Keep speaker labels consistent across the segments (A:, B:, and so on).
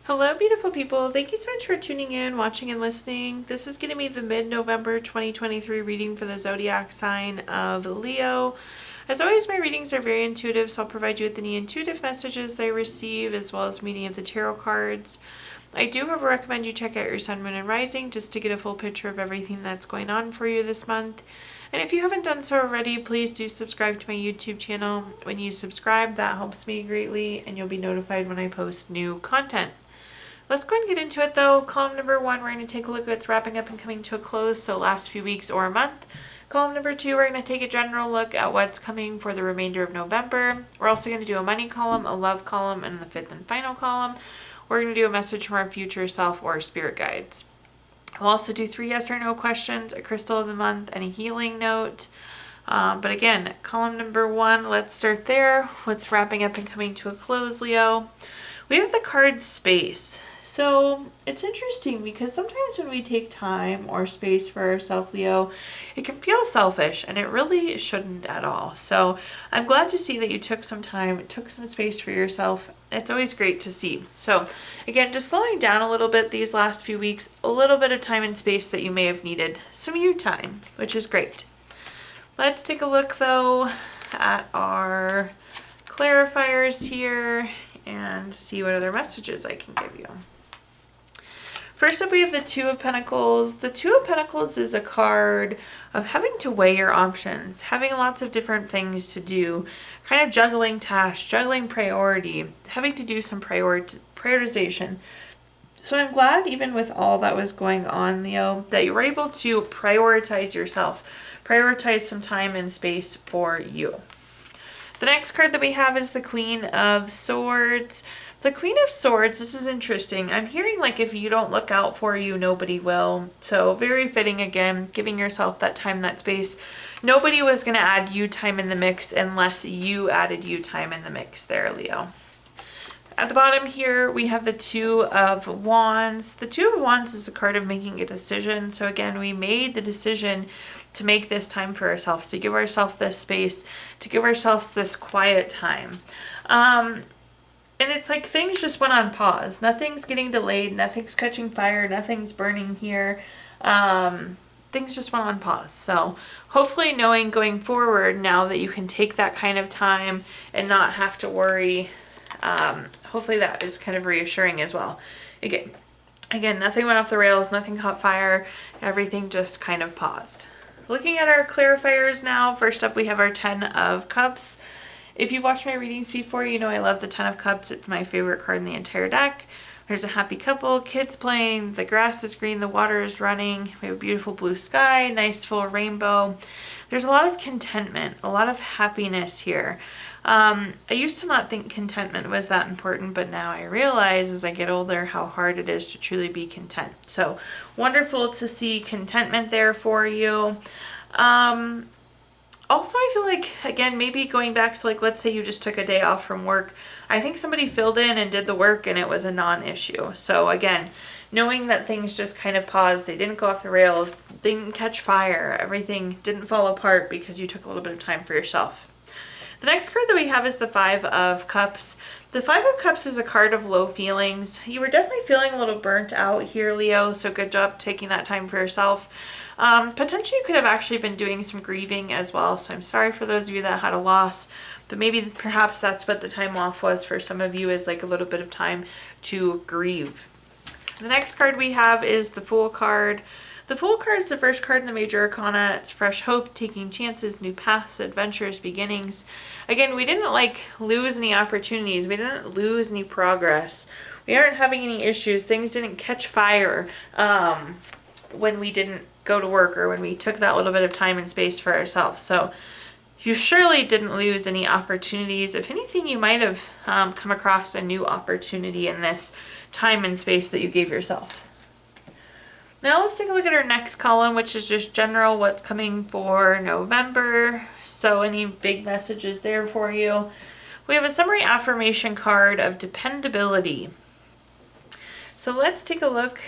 A: Hello, beautiful people. Thank you so much for tuning in, watching, and listening. This is going to be the mid-November 2023 reading for the zodiac sign of Leo. As always, my readings are very intuitive, so I'll provide you with any intuitive messages they receive, as well as meaning of the tarot cards. I do, however, recommend you check out your sun, moon, and rising just to get a full picture of everything that's going on for you this month. And if you haven't done so already, please do subscribe to my YouTube channel. When you subscribe, that helps me greatly, and you'll be notified when I post new content. Let's go ahead and get into it though. Column number 1, we're going to take a look at what's wrapping up and coming to a close, so last few weeks or a month. Column number 2, we're going to take a general look at what's coming for the remainder of November. We're also going to do a money column, a love column, and the 5th and final column. We're going to do a message from our future self or spirit guides. We'll also do 3 yes or no questions, a crystal of the month, and a healing note. But again, column number 1, let's start there. What's wrapping up and coming to a close, Leo? We have the card space. So it's interesting because sometimes when we take time or space for ourselves, Leo, it can feel selfish, and it really shouldn't at all. So I'm glad to see that you took some time, took some space for yourself. It's always great to see. So again, just slowing down a little bit these last few weeks, a little bit of time and space that you may have needed, some you time, which is great. Let's take a look though at our clarifiers here and see what other messages I can give you. First up, we have the 2 of Pentacles. The 2 of Pentacles is a card of having to weigh your options, having lots of different things to do, kind of juggling tasks, juggling priority, having to do some prioritization. So I'm glad, even with all that was going on, Leo, that you were able to prioritize yourself, prioritize some time and space for you. The next card that we have is the Queen of Swords. The Queen of Swords, this is interesting. I'm hearing like if you don't look out for you, nobody will. So very fitting again, giving yourself that time, that space. Nobody was going to add you time in the mix unless you added you time in the mix there, Leo. At the bottom here, we have the 2 of Wands. The 2 of Wands is a card of making a decision. So again, we made the decision to make this time for ourselves, to give ourselves this space, to give ourselves this quiet time. And it's like things just went on pause. Nothing's getting delayed. Nothing's catching fire. Nothing's burning here. Things just went on pause. So hopefully knowing going forward now that you can take that kind of time and not have to worry, hopefully that is kind of reassuring as well. Again, nothing went off the rails. Nothing caught fire. Everything just kind of paused. Looking at our clarifiers now, first up we have our 10 of Cups. If you've watched my readings before, you know I love the 10 of Cups. It's my favorite card in the entire deck. There's a happy couple, kids playing, the grass is green, the water is running, we have a beautiful blue sky, nice full rainbow. There's a lot of contentment, a lot of happiness here. I used to not think contentment was that important, but now I realize as I get older how hard it is to truly be content. So wonderful to see contentment there for you. Also, I feel like, again, maybe going back to like, let's say you just took a day off from work. I think somebody filled in and did the work and it was a non-issue. So again, knowing that things just kind of paused, they didn't go off the rails, they didn't catch fire, everything didn't fall apart because you took a little bit of time for yourself. The next card that we have is the 5 of Cups. The 5 of Cups is a card of low feelings. You were definitely feeling a little burnt out here, Leo, so good job taking that time for yourself. Potentially you could have actually been doing some grieving as well, so I'm sorry for those of you that had a loss, but maybe perhaps that's what the time off was for some of you, is like a little bit of time to grieve. The next card we have is the Fool card. The Fool card is the first card in the Major Arcana. It's fresh hope, taking chances, new paths, adventures, beginnings. Again, we didn't like lose any opportunities. We didn't lose any progress. We aren't having any issues. Things didn't catch fire when we didn't go to work or when we took that little bit of time and space for ourselves. So you surely didn't lose any opportunities. If anything, you might have come across a new opportunity in this time and space that you gave yourself. Now let's take a look at our next column, which is just general, what's coming for November. So any big messages there for you. We have a summary affirmation card of dependability. So let's take a look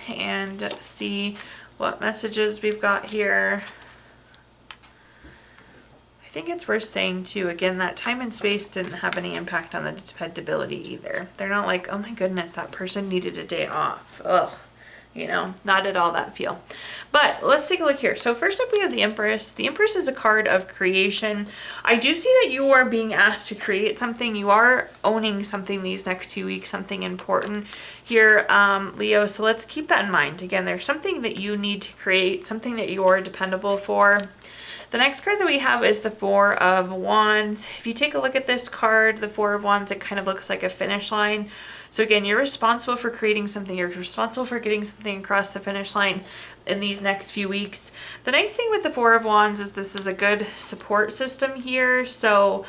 A: and see what messages we've got here. I think it's worth saying too, again, that time and space didn't have any impact on the dependability either. They're not like, oh my goodness, that person needed a day off. Ugh. You know, not at all that feel. But let's take a look here. So first up we have the Empress. The Empress is a card of creation. I do see that you are being asked to create something. You are owning something these next 2 weeks, something important here, Leo. So let's keep that in mind. Again, there's something that you need to create, something that you are dependable for. The next card that we have is the Four of Wands. If you take a look at this card, the Four of Wands, it kind of looks like a finish line. So again, you're responsible for creating something. You're responsible for getting something across the finish line in these next few weeks. The nice thing with the Four of Wands is this is a good support system here. So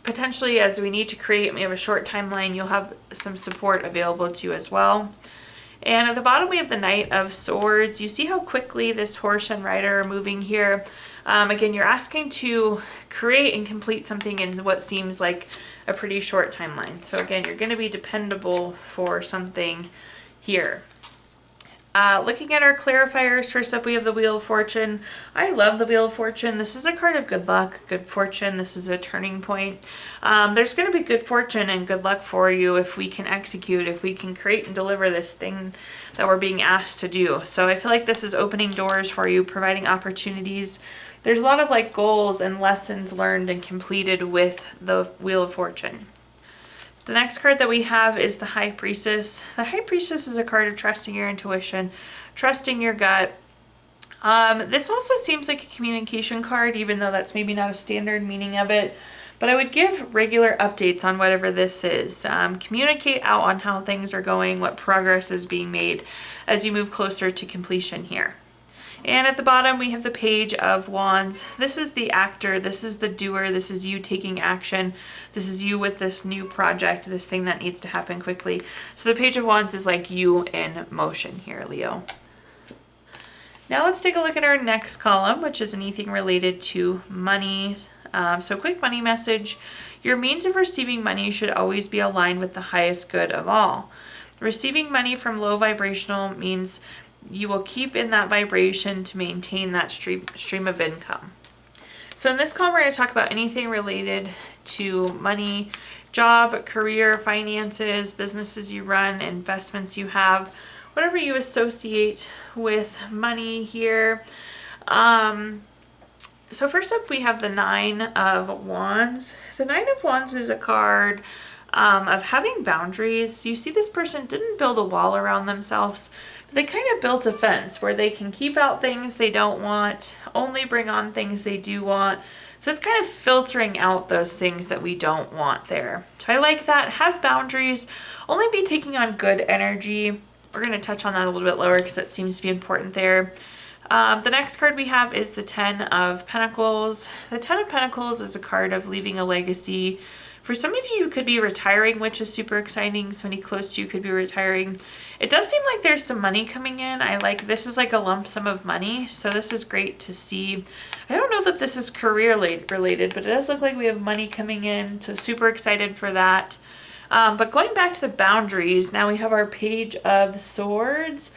A: potentially as we need to create, we have a short timeline, you'll have some support available to you as well. And at the bottom we have the Knight of Swords. You see how quickly this horse and rider are moving here. Again, you're asking to create and complete something in what seems like a pretty short timeline. So again, you're going to be dependable for something here. Looking at our clarifiers, first up we have the Wheel of Fortune. I love the Wheel of Fortune. This is a card of good luck, good fortune. This is a turning point. There's going to be good fortune and good luck for you if we can execute, if we can create and deliver this thing that we're being asked to do. So I feel like this is opening doors for you, providing opportunities. There's a lot of like goals and lessons learned and completed with the Wheel of Fortune. The next card that we have is the High Priestess. The High Priestess is a card of trusting your intuition, trusting your gut. This also seems like a communication card, even though that's maybe not a standard meaning of it. But I would give regular updates on whatever this is. Communicate out on how things are going, what progress is being made as you move closer to completion here. And at the bottom we have the Page of Wands. This is the actor, this is the doer, this is you taking action. This is you with this new project, this thing that needs to happen quickly. So the Page of Wands is like you in motion here, Leo. Now let's take a look at our next column, which is anything related to money. So quick money message. Your means of receiving money should always be aligned with the highest good of all. Receiving money from low vibrational means you will keep in that vibration to maintain that stream of income. So in this column, we're going to talk about anything related to money, job, career, finances, businesses you run, investments you have, whatever you associate with money here. So first up, we have the Nine of Wands. The Nine of Wands is a card of having boundaries. You see this person didn't build a wall around themselves. They kind of built a fence where they can keep out things they don't want, only bring on things they do want. So it's kind of filtering out those things that we don't want there. So I like that. Have boundaries. Only be taking on good energy. We're going to touch on that a little bit lower because that seems to be important there. The next card we have is the Ten of Pentacles. The Ten of Pentacles is a card of leaving a legacy. For some of you could be retiring, which is super exciting. Somebody close to you could be retiring. It does seem like there's some money coming in. This is like a lump sum of money. So this is great to see. I don't know that this is career related, but it does look like we have money coming in. So super excited for that. But going back to the boundaries, now we have our Page of Swords.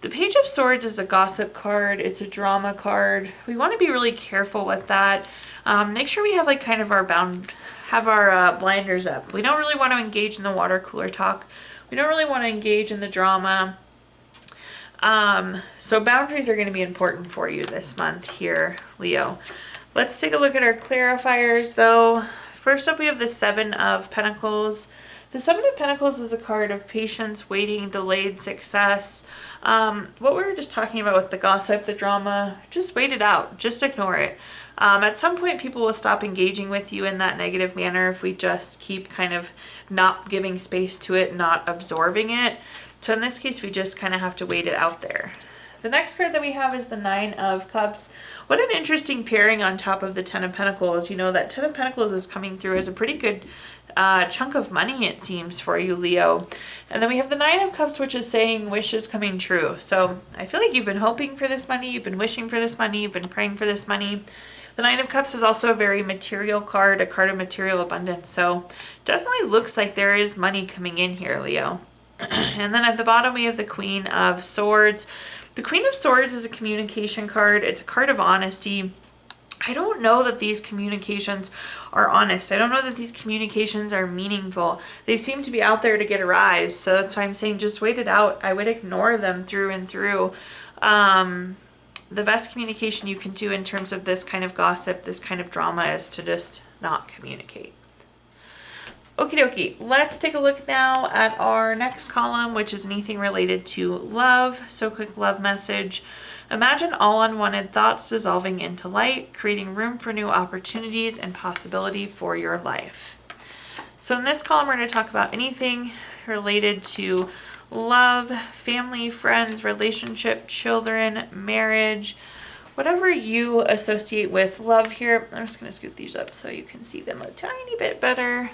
A: The Page of Swords is a gossip card. It's a drama card. We want to be really careful with that. Make sure we have like kind of our blinders up. We don't really want to engage in the water cooler talk. We don't really want to engage in the drama. So boundaries are going to be important for you this month here, Leo. Let's take a look at our clarifiers though. First up, we have the Seven of Pentacles. The Seven of Pentacles is a card of patience, waiting, delayed success. What we were just talking about with the gossip, the drama, just wait it out. Just ignore it. At some point, people will stop engaging with you in that negative manner if we just keep kind of not giving space to it, not absorbing it. So in this case, we just kind of have to wait it out there. The next card that we have is the Nine of Cups. What an interesting pairing on top of the Ten of Pentacles. You know, that Ten of Pentacles is coming through as a pretty good chunk of money, it seems, for you, Leo. And then we have the Nine of Cups, which is saying wishes coming true. So I feel like you've been hoping for this money, you've been wishing for this money, you've been praying for this money. The Nine of Cups is also a very material card, a card of material abundance. So definitely looks like there is money coming in here, Leo. And then at the bottom, we have the Queen of Swords. The Queen of Swords is a communication card. It's a card of honesty. I don't know that these communications are honest. I don't know that these communications are meaningful. They seem to be out there to get a rise. So that's why I'm saying just wait it out. I would ignore them through and through. The best communication you can do in terms of this kind of gossip, this kind of drama, is to just not communicate. Okie dokie, let's take a look now at our next column, which is anything related to love. So quick love message. Imagine all unwanted thoughts dissolving into light, creating room for new opportunities and possibility for your life. So in this column, we're going to talk about anything related to love, family, friends, relationship, children, marriage, whatever you associate with love here. I'm just going to scoot these up so you can see them a tiny bit better.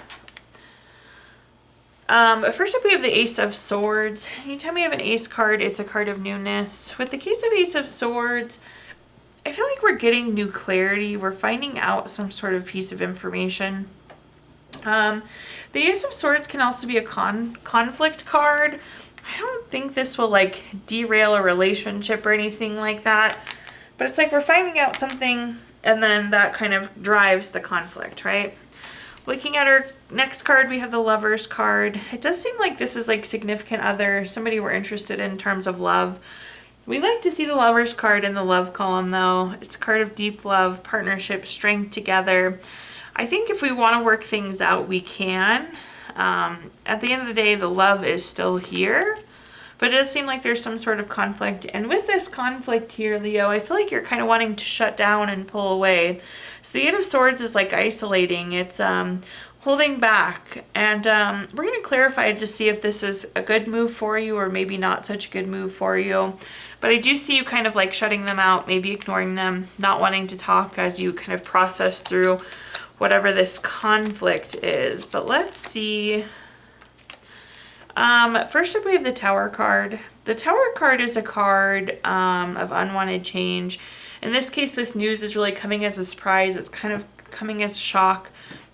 A: But first up, we have the Ace of Swords. Anytime we have an Ace card, it's a card of newness. With the case of Ace of Swords, I feel like we're getting new clarity. We're finding out some sort of piece of information. The Ace of Swords can also be a conflict card. I don't think this will like derail a relationship or anything like that. But it's like we're finding out something and then that kind of drives the conflict, right? Looking at our next card, we have the Lovers card. It does seem like this is like significant other, somebody we're interested in terms of love. We like to see the Lovers card in the love column though. It's a card of deep love, partnership, strength together. I think if we want to work things out, we can. At the end of the day, the love is still here. But it does seem like there's some sort of conflict. And with this conflict here, Leo, I feel like you're kind of wanting to shut down and pull away. So the Eight of Swords is like isolating. It's holding back. And we're going to clarify to see if this is a good move for you or maybe not such a good move for you. But I do see you kind of like shutting them out, maybe ignoring them, not wanting to talk as you kind of process through whatever this conflict is. But let's see. First up, we have the Tower card. The Tower card is a card of unwanted change. In this case, this news is really coming as a surprise. It's kind of coming as a shock.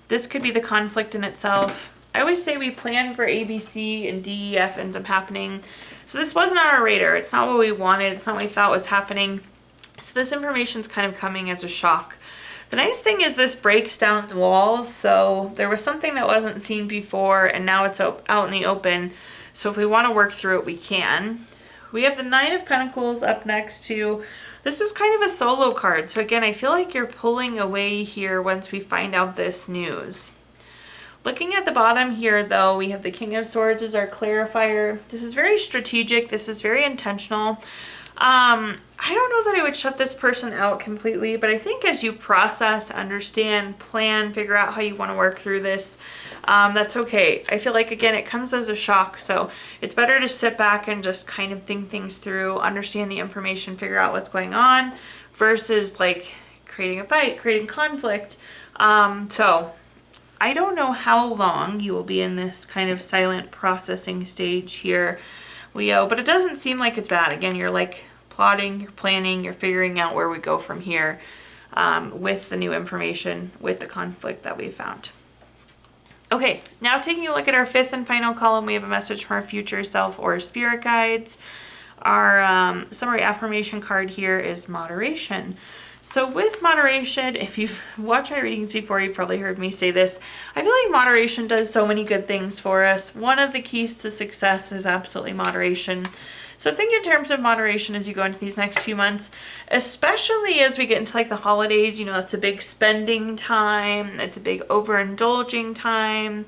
A: This could be the conflict in itself. I always say we plan for A, B, C, and D, E, F ends up happening. So this wasn't on our radar. It's not what we wanted. It's not what we thought was happening. So this information is kind of coming as a shock. The nice thing is this breaks down the walls, so there was something that wasn't seen before and now it's out in the open. So if we want to work through it, we can. We have the Nine of Pentacles up next to, this is kind of a solo card. So again, I feel like you're pulling away here once we find out this news. Looking at the bottom here though, we have the King of Swords as our clarifier. This is very strategic. This is very intentional. I don't know that I would shut this person out completely, but I think as you process, understand, plan, figure out how you want to work through this, that's okay. I feel like, again, it comes as a shock, so it's better to sit back and just kind of think things through, understand the information, figure out what's going on, versus like creating a fight, creating conflict. So I don't know how long you will be in this kind of silent processing stage here, Leo, but it doesn't seem like it's bad. Again, you're like plotting, you're planning, you're figuring out where we go from here with the new information, with the conflict that we found. Okay, now taking a look at our fifth and final column, we have a message from our future self or spirit guides. Our summary affirmation card here is moderation. So with moderation, if you've watched my readings before, you've probably heard me say this. I feel like moderation does so many good things for us. One of the keys to success is absolutely moderation. So think in terms of moderation as you go into these next few months, especially as we get into like the holidays. You know, it's a big spending time. It's a big overindulging time.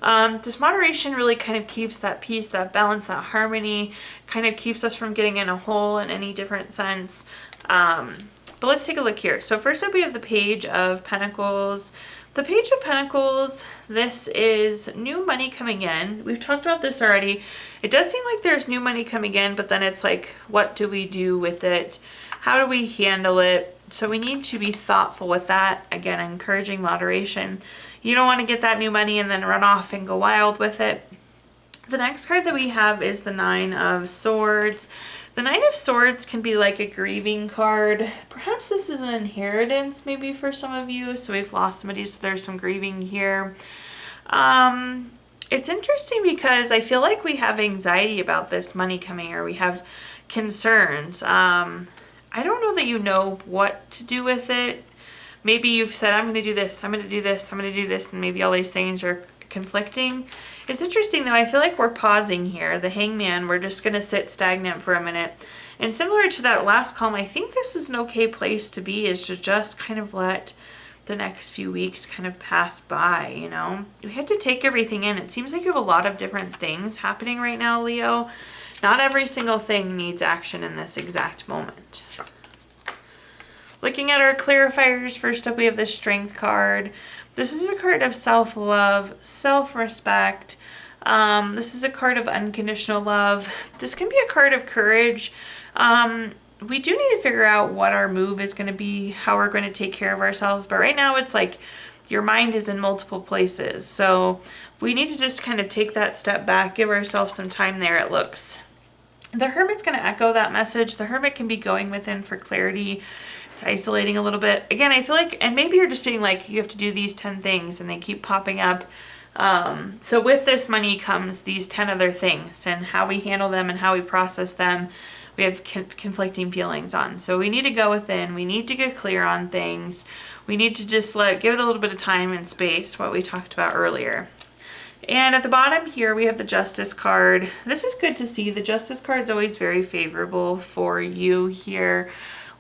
A: This moderation really kind of keeps that peace, that balance, that harmony, kind of keeps us from getting in a hole in any different sense. But let's take a look here. So first up, we have the Page of Pentacles. The Page of Pentacles, this is new money coming in. We've talked about this already. It does seem like there's new money coming in, but then it's like, what do we do with it? How do we handle it? So we need to be thoughtful with that. Again, encouraging moderation. You don't want to get that new money and then run off and go wild with it. The next card that we have is the Nine of Swords. The Nine of Swords can be like a grieving card. Perhaps this is an inheritance maybe for some of you. So we've lost somebody, so there's some grieving here. It's interesting because I feel like we have anxiety about this money coming, or we have concerns. I don't know that you know what to do with it. maybe you've said, I'm going to do this, I'm going to do this, I'm going to do this, and maybe all these things are conflicting. It's interesting though, I feel like we're pausing here. The Hangman, we're just going to sit stagnant for a minute. And similar to that last column, I think this is an okay place to be, is to just kind of let the next few weeks kind of pass by, you know? You have to take everything in. It seems like you have a lot of different things happening right now, Leo. Not every single thing needs action in this exact moment. Looking at our clarifiers, first up we have the Strength card. This is a card of self-love, self-respect. This is a card of unconditional love. This can be a card of courage. We do need to figure out what our move is going to be, how we're going to take care of ourselves. But right now it's like your mind is in multiple places. So we need to just kind of take that step back, give ourselves some time there, it looks. The Hermit's going to echo that message. The Hermit can be going within for clarity. It's isolating a little bit. Again, I feel like, and maybe you're just being like, you have to do these 10 things and they keep popping up. So with this money comes these 10 other things, and how we handle them and how we process them, we have conflicting feelings on. So we need to go within, we need to get clear on things. We need to just give it a little bit of time and space, what we talked about earlier. And at the bottom here, we have the Justice card. This is good to see. The Justice card is always very favorable for you here,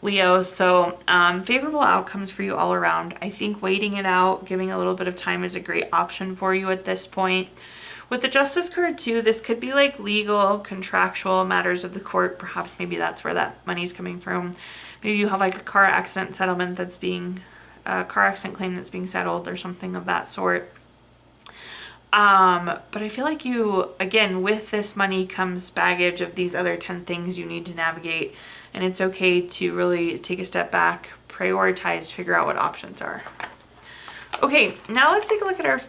A: Leo. So favorable outcomes for you all around. I think waiting it out, giving a little bit of time is a great option for you at this point. With the Justice card too, this could be like legal, contractual matters of the court. Perhaps maybe that's where that money's coming from. Maybe you have like a car accident settlement that's being, a car accident claim that's being settled or something of that sort. But I feel like you, again, with this money comes baggage of these other 10 things you need to navigate. And it's okay to really take a step back, prioritize, figure out what options are. Okay, now let's take a look at our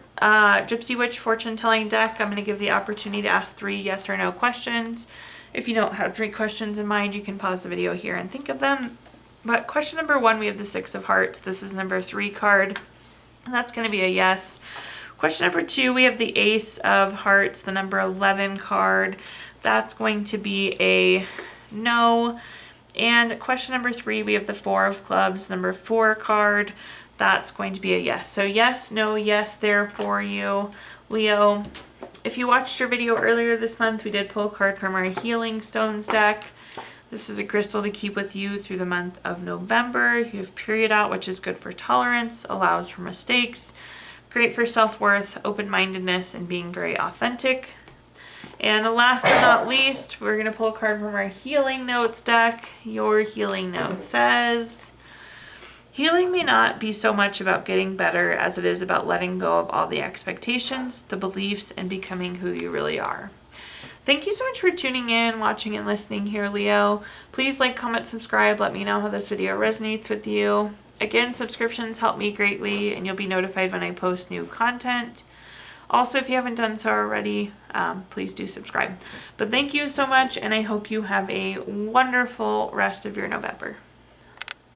A: Gypsy Witch fortune telling deck. I'm going to give the opportunity to ask 3 yes or no questions. If you don't have 3 questions in mind, you can pause the video here and think of them. But question number 1, we have the 6 of Hearts. This is number 3 card, and that's going to be a yes. Question number 2, we have the Ace of Hearts, the number 11 card. That's going to be a no. And question number 3, we have the 4 of Clubs, number 4 card. That's going to be a yes. So yes, no, yes there for you, Leo. If you watched your video earlier this month, we did pull a card from our Healing Stones deck. This is a crystal to keep with you through the month of November. You have Period Out, which is good for tolerance, allows for mistakes. Great for self-worth, open-mindedness, and being very authentic. And last but not least, we're going to pull a card from our Healing Notes deck. Your Healing Note says, healing may not be so much about getting better as it is about letting go of all the expectations, the beliefs, and becoming who you really are. Thank you so much for tuning in, watching, and listening here, Leo. Please like, comment, subscribe. Let me know how this video resonates with you. Again, subscriptions help me greatly, and you'll be notified when I post new content. Also, if you haven't done so already, please do subscribe. But thank you so much, and I hope you have a wonderful rest of your November.